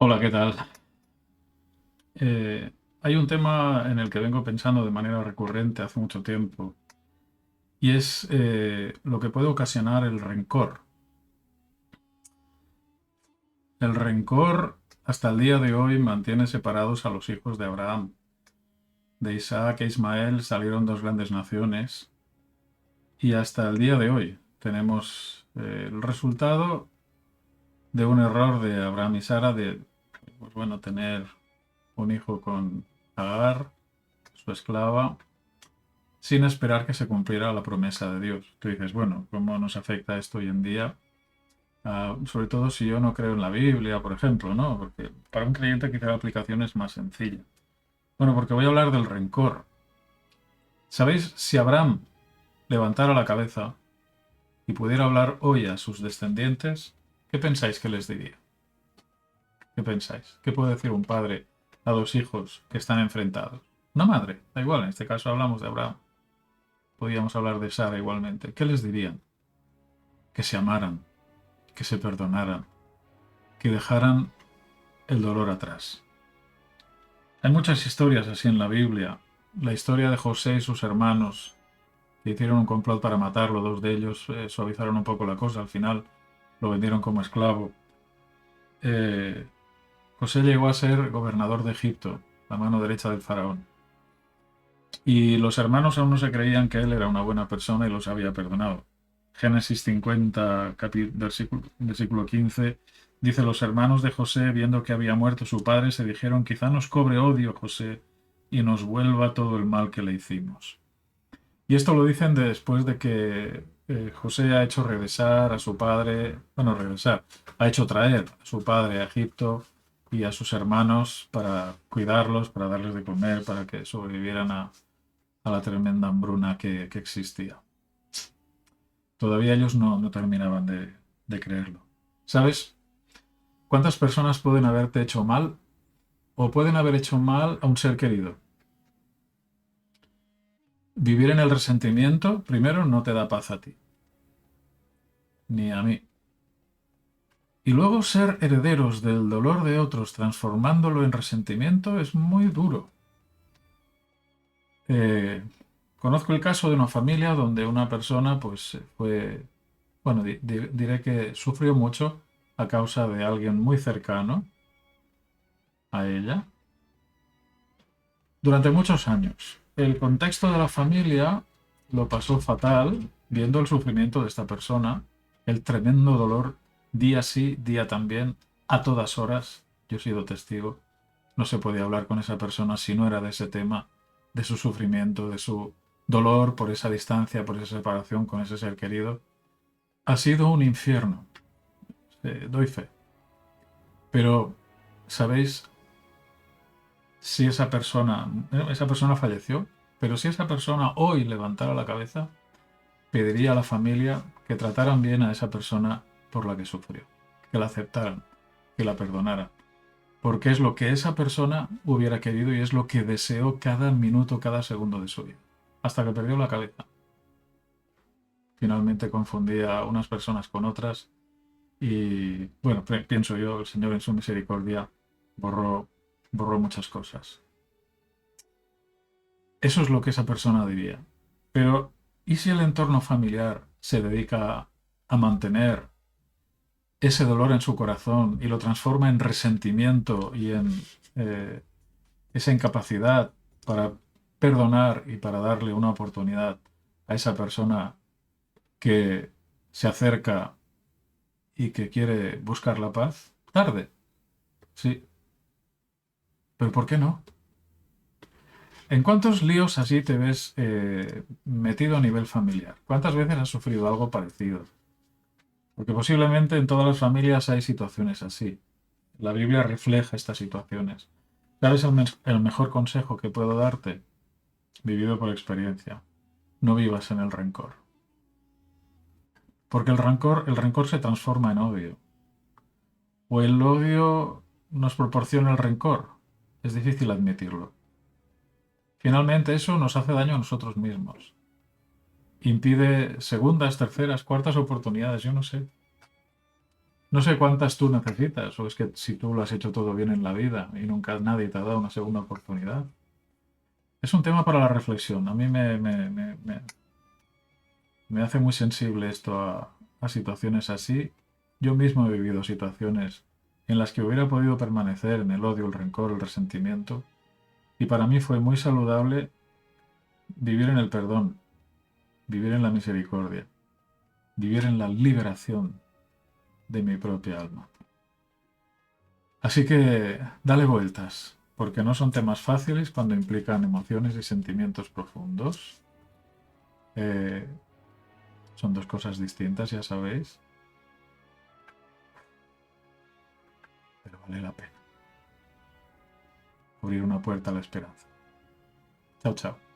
Hola, ¿qué tal? Eh, Hay un tema en el que vengo pensando de manera recurrente hace mucho tiempo y es lo que puede ocasionar el rencor. El rencor hasta el día de hoy mantiene separados a los hijos de Abraham. De Isaac e Ismael salieron dos grandes naciones y hasta el día de hoy tenemos el resultado de un error de Abraham y Sara de, pues bueno, tener un hijo con Agar, su esclava, sin esperar que se cumpliera la promesa de Dios. Tú dices, bueno, ¿cómo nos afecta esto hoy en día? Sobre todo si yo no creo en la Biblia, por ejemplo, ¿no? Porque para un creyente quizá la aplicación es más sencilla. Bueno, porque voy a hablar del rencor. ¿Sabéis? Si Abraham levantara la cabeza y pudiera hablar hoy a sus descendientes, ¿qué pensáis que les diría? ¿Qué pensáis? ¿Qué puede decir un padre a dos hijos que están enfrentados? Una madre, da igual, en este caso hablamos de Abraham. Podríamos hablar de Sara igualmente. ¿Qué les dirían? Que se amaran, que se perdonaran, que dejaran el dolor atrás. Hay muchas historias así en la Biblia. La historia de José y sus hermanos, que hicieron un complot para matarlo, dos de ellos suavizaron un poco la cosa, al final lo vendieron como esclavo. Eh, José llegó a ser gobernador de Egipto, la mano derecha del faraón. Y los hermanos aún no se creían que él era una buena persona y los había perdonado. Génesis 50, versículo 15, dice: los hermanos de José, viendo que había muerto su padre, se dijeron: quizá nos cobre odio José y nos vuelva todo el mal que le hicimos. Y esto lo dicen después de que José ha hecho regresar a su padre, bueno, regresar, ha hecho traer a su padre a Egipto y a sus hermanos para cuidarlos, para darles de comer, para que sobrevivieran a la tremenda hambruna que existía. Todavía ellos no terminaban de creerlo. ¿Sabes cuántas personas pueden haberte hecho mal o pueden haber hecho mal a un ser querido? Vivir en el resentimiento, primero, no te da paz a ti, ni a mí. Y luego ser herederos del dolor de otros transformándolo en resentimiento es muy duro. Eh, Conozco el caso de una familia donde una persona pues fue, bueno, diré que sufrió mucho a causa de alguien muy cercano a ella durante muchos años. El contexto de la familia lo pasó fatal viendo el sufrimiento de esta persona, el tremendo dolor día sí, día también, a todas horas. Yo he sido testigo. No se podía hablar con esa persona si no era de ese tema, de su sufrimiento, de su dolor por esa distancia, por esa separación con ese ser querido. Ha sido un infierno, doy fe. Pero, ¿sabéis? Si esa persona falleció, pero si esa persona hoy levantara la cabeza, pediría a la familia que trataran bien a esa persona por la que sufrió, que la aceptaran, que la perdonaran, porque es lo que esa persona hubiera querido y es lo que deseó cada minuto, cada segundo de su vida, hasta que perdió la cabeza. Finalmente confundía a unas personas con otras y, bueno, pienso yo, el Señor en su misericordia borró, borró muchas cosas. Eso es lo que esa persona diría. Pero, ¿y si el entorno familiar se dedica a mantener ese dolor en su corazón y lo transforma en resentimiento y en eh, esa incapacidad para perdonar y para darle una oportunidad a esa persona que se acerca y que quiere buscar la paz? Tarde, sí, pero ¿por qué no? ¿En cuántos líos así te ves metido a nivel familiar? ¿Cuántas veces has sufrido algo parecido? Porque posiblemente en todas las familias hay situaciones así. La Biblia refleja estas situaciones. ¿Sabes el mejor consejo que puedo darte? Vivido por experiencia. No vivas en el rencor. Porque el rencor se transforma en odio. O el odio nos proporciona el rencor. Es difícil admitirlo. Finalmente eso nos hace daño a nosotros mismos. Impide segundas, terceras, cuartas oportunidades, yo no sé. No sé cuántas tú necesitas, o es que si tú lo has hecho todo bien en la vida y nunca nadie te ha dado una segunda oportunidad. Es un tema para la reflexión. A mí me hace muy sensible esto a situaciones así. Yo mismo he vivido situaciones en las que hubiera podido permanecer en el odio, el rencor, el resentimiento, y para mí fue muy saludable vivir en el perdón, vivir en la misericordia, vivir en la liberación de mi propia alma. Así que dale vueltas, porque no son temas fáciles cuando implican emociones y sentimientos profundos. Eh, Son dos cosas distintas, ya sabéis, pero vale la pena abrir una puerta a la esperanza. Chao, chao.